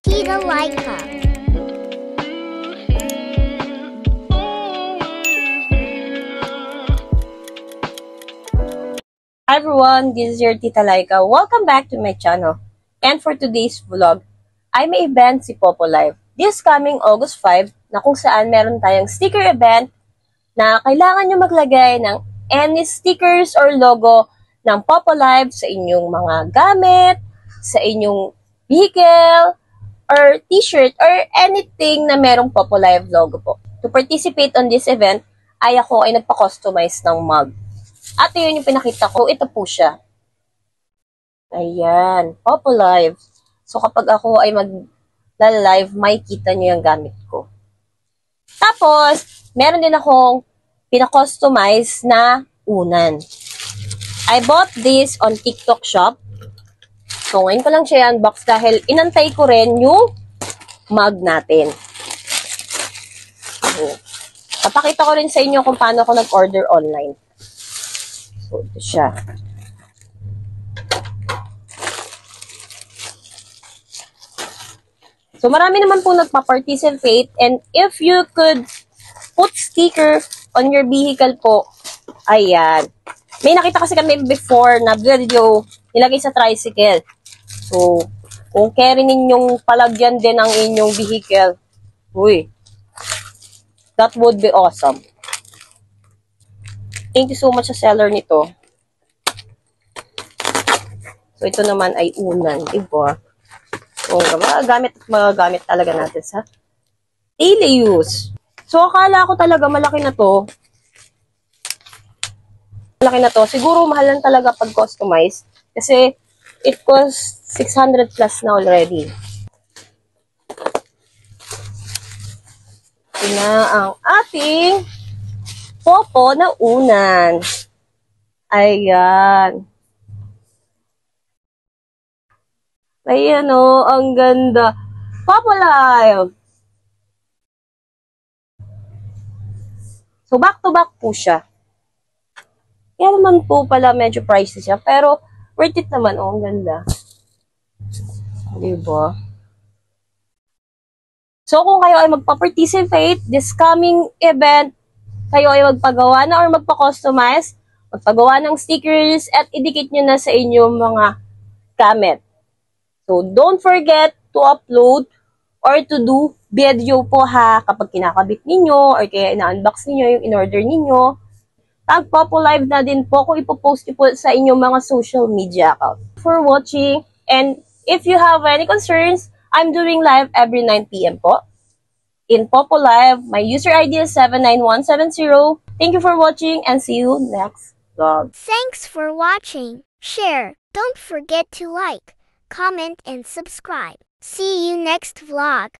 Tita Laika. Hi everyone, this is your Tita Laika. Welcome back to my channel. And for today's vlog, ay may event si Popo Live. This coming August 5, na kung saan meron tayong sticker event na kailangan nyo maglagay ng any stickers or logo ng Popo Live sa inyong mga gamit, sa inyong vehicle, or t-shirt, or anything na merong Popo Live logo po. To participate on this event, ay ako ay nagpa-customize ng mug. At yun yung pinakita ko. Ito po siya. Ayan. Popo Live. So, kapag ako ay mag-live, may kita nyo yung gamit ko. Tapos, meron din akong pina-customize na unan. I bought this on TikTok shop. So, ngayon ko lang siya unbox dahil inantay ko rin yung mug natin. So, papakita ko rin sa inyo kung paano ako nag-order online. So, ito siya. So, marami naman po nagpa-participate, and if you could put sticker on your vehicle po, ayan. May nakita kasi kami before na video nilagay sa tricycle. So, kung carry ninyong palagyan din ang inyong vehicle, uy, that would be awesome. Thank you so much sa seller nito. So, ito naman ay unan, diba? So, magagamit talaga natin sa daily use. So, akala ko talaga malaki na to. Malaki na to. Siguro, mahal lang talaga pag customize. Kasi, it costs 600 plus na already. Ito na ang ating Popo na unan. Ayan. Ayan o, ang ganda. Popo Live. So, back to back po siya. Kaya naman po pala medyo pricey siya. Pero, worth it naman. Oh, ang ganda. Diba? So, kung kayo ay magpa-participate this coming event, kayo ay magpagawa na or magpa-customize, magpagawa ng stickers at idikit nyo na sa inyong mga gamit. So, don't forget to upload or to do video po ha kapag kinakabit ninyo or kaya ina-unbox ninyo yung in-order ninyo. Tag Popo Live na din po kung ipopost nyo po sa inyong mga social media account. For watching, and if you have any concerns, I'm doing live every 9 p.m. po. In Popo Live, my user ID is 79170. Thank you for watching and see you next vlog. Thanks for watching. Share. Don't forget to like, comment, and subscribe. See you next vlog.